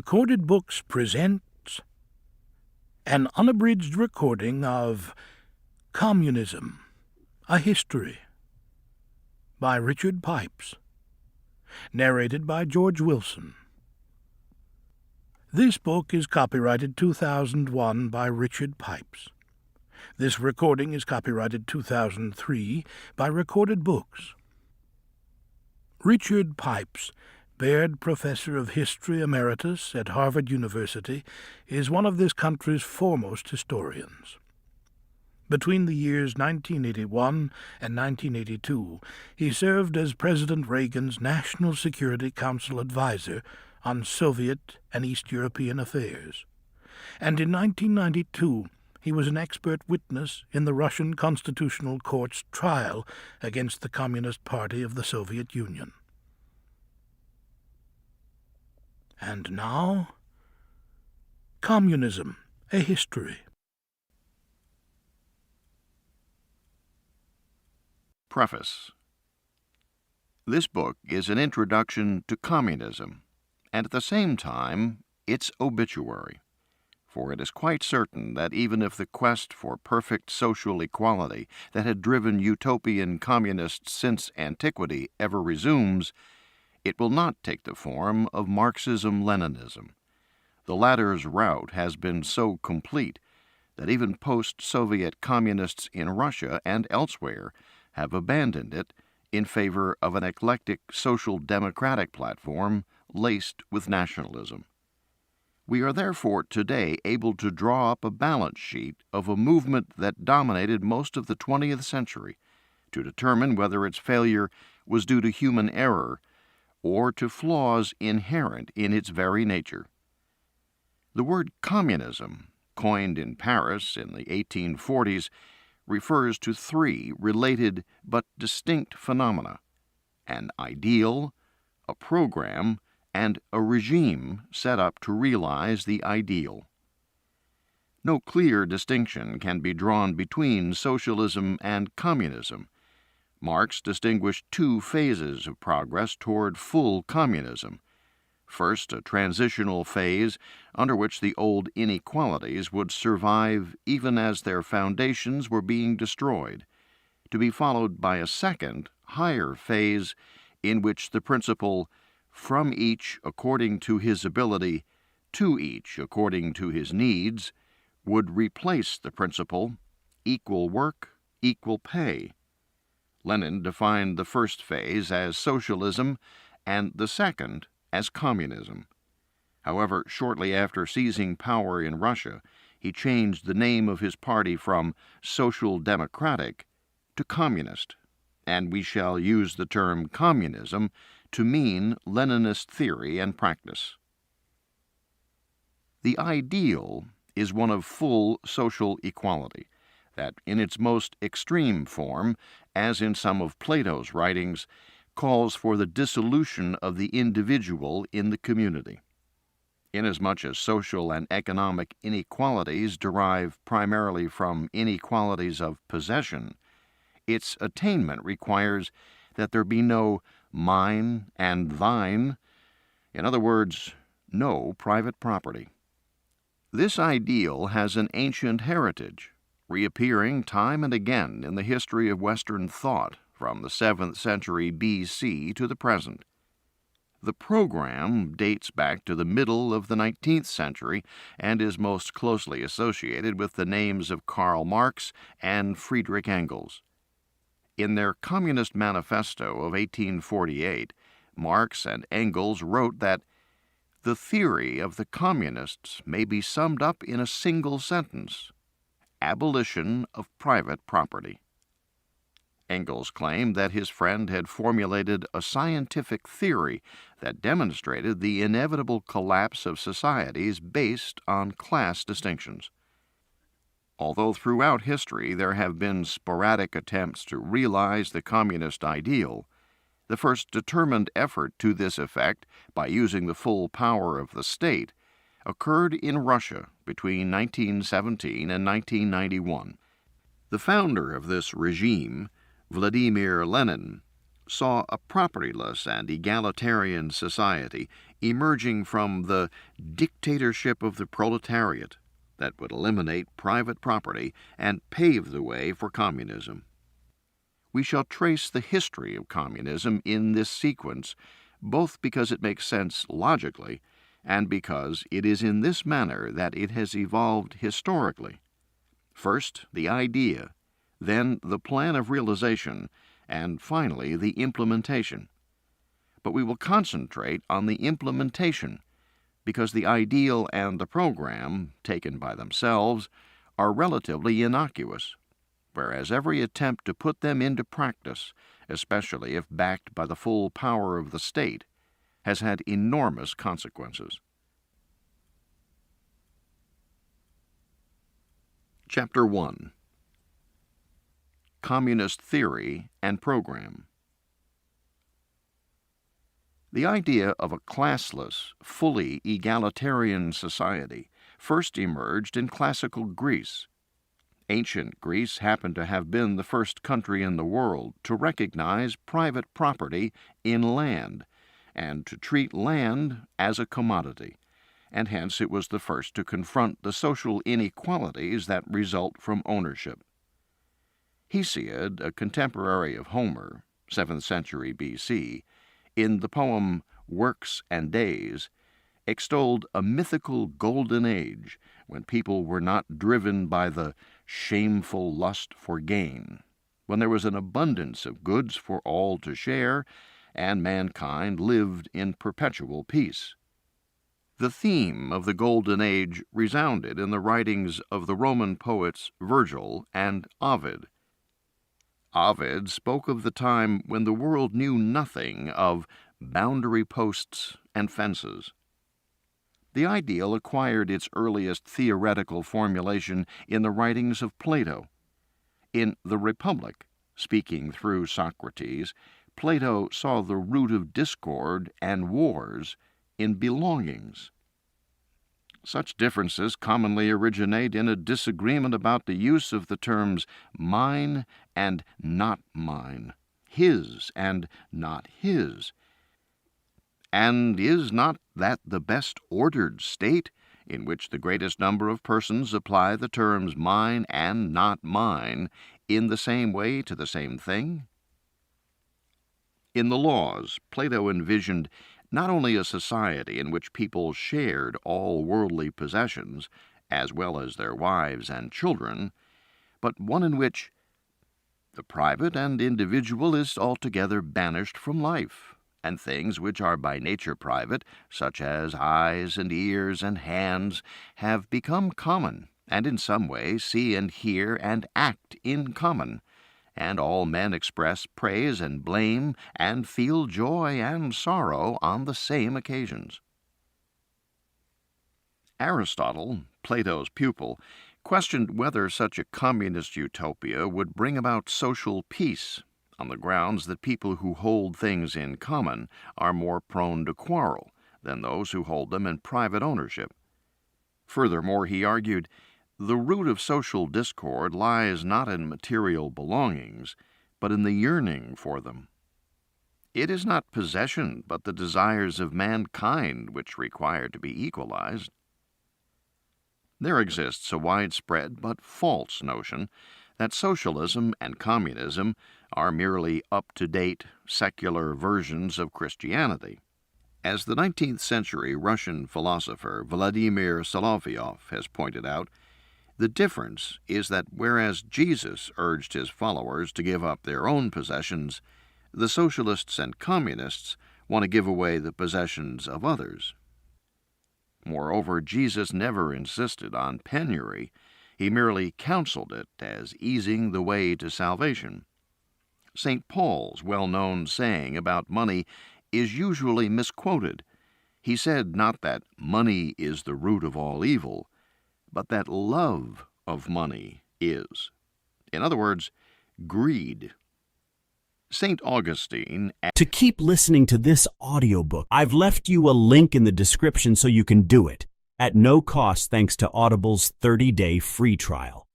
Recorded Books presents an unabridged recording of Communism, A History by Richard Pipes, narrated by George Wilson. This book is copyrighted 2001 by Richard Pipes. This recording is copyrighted 2003 by Recorded Books. Richard Pipes, Baird Professor of History Emeritus at Harvard University, is one of this country's foremost historians. Between the years 1981 and 1982, he served as President Reagan's National Security Council advisor on Soviet and East European affairs. And in 1992, he was an expert witness in the Russian Constitutional Court's trial against the Communist Party of the Soviet Union. And now, Communism, A History. Preface. This book is an introduction to communism, and at the same time, its obituary. For it is quite certain that even if the quest for perfect social equality that had driven utopian communists since antiquity ever resumes, it will not take the form of Marxism-Leninism. The latter's rout has been so complete that even post-Soviet communists in Russia and elsewhere have abandoned it in favor of an eclectic social democratic platform laced with nationalism. We are therefore today able to draw up a balance sheet of a movement that dominated most of the 20th century to determine whether its failure was due to human error or to flaws inherent in its very nature. The word communism, coined in Paris in the 1840s, refers to three related but distinct phenomena: an ideal, a program, and a regime set up to realize the ideal. No clear distinction can be drawn between socialism and communism. Marx distinguished two phases of progress toward full communism. First, a transitional phase under which the old inequalities would survive even as their foundations were being destroyed, to be followed by a second, higher phase in which the principle "from each according to his ability, to each according to his needs" would replace the principle "equal work, equal pay." Lenin defined the first phase as socialism and the second as communism. However, shortly after seizing power in Russia, he changed the name of his party from Social Democratic to Communist, and we shall use the term communism to mean Leninist theory and practice. The ideal is one of full social equality, that in its most extreme form, as in some of Plato's writings, calls for the dissolution of the individual in the community. Inasmuch as social and economic inequalities derive primarily from inequalities of possession, its attainment requires that there be no mine and thine, in other words, no private property. This ideal has an ancient heritage, reappearing time and again in the history of Western thought from the 7th century B.C. to the present. The program dates back to the middle of the 19th century and is most closely associated with the names of Karl Marx and Friedrich Engels. In their Communist Manifesto of 1848, Marx and Engels wrote that the theory of the communists may be summed up in a single sentence: abolition of private property. Engels claimed that his friend had formulated a scientific theory that demonstrated the inevitable collapse of societies based on class distinctions. Although throughout history there have been sporadic attempts to realize the communist ideal, the first determined effort to this effect, by using the full power of the state, occurred in Russia between 1917 and 1991. The founder of this regime, Vladimir Lenin, saw a propertyless and egalitarian society emerging from the dictatorship of the proletariat that would eliminate private property and pave the way for communism. We shall trace the history of communism in this sequence, both because it makes sense logically and because it is in this manner that it has evolved historically. First, the idea, then the plan of realization, and finally the implementation. But we will concentrate on the implementation because the ideal and the program, taken by themselves, are relatively innocuous, whereas every attempt to put them into practice, especially if backed by the full power of the state, has had enormous consequences. Chapter 1. Communist Theory and Program. The idea of a classless, fully egalitarian society first emerged in classical Greece. Ancient Greece happened to have been the first country in the world to recognize private property in land and to treat land as a commodity, and hence it was the first to confront the social inequalities that result from ownership. Hesiod, a contemporary of Homer, 7th century B.C., in the poem Works and Days, extolled a mythical golden age when people were not driven by the shameful lust for gain, when there was an abundance of goods for all to share, and mankind lived in perpetual peace. The theme of the golden age resounded in the writings of the Roman poets Virgil and Ovid. Ovid spoke of the time when the world knew nothing of boundary posts and fences. The ideal acquired its earliest theoretical formulation in the writings of Plato. In The Republic, speaking through Socrates, Plato saw the root of discord and wars in belongings. Such differences commonly originate in a disagreement about the use of the terms mine and not mine, his and not his. And is not that the best ordered state, in which the greatest number of persons apply the terms mine and not mine in the same way to the same thing? In the Laws, Plato envisioned not only a society in which people shared all worldly possessions, as well as their wives and children, but one in which the private and individual is altogether banished from life, and things which are by nature private, such as eyes and ears and hands, have become common, and in some way see and hear and act in common, and all men express praise and blame and feel joy and sorrow on the same occasions. Aristotle, Plato's pupil, questioned whether such a communist utopia would bring about social peace, on the grounds that people who hold things in common are more prone to quarrel than those who hold them in private ownership. Furthermore, he argued, the root of social discord lies not in material belongings, but in the yearning for them. It is not possession, but the desires of mankind which require to be equalized. There exists a widespread but false notion that socialism and communism are merely up-to-date, secular versions of Christianity. As the 19th century Russian philosopher Vladimir Solovyov has pointed out, the difference is that whereas Jesus urged his followers to give up their own possessions, the socialists and communists want to give away the possessions of others. Moreover, Jesus never insisted on penury. He merely counseled it as easing the way to salvation. St. Paul's well-known saying about money is usually misquoted. He said not that money is the root of all evil, but that love of money is. In other words, greed. St. Augustine. To keep listening to this audiobook, I've left you a link in the description so you can do it, at no cost thanks to Audible's 30-day free trial.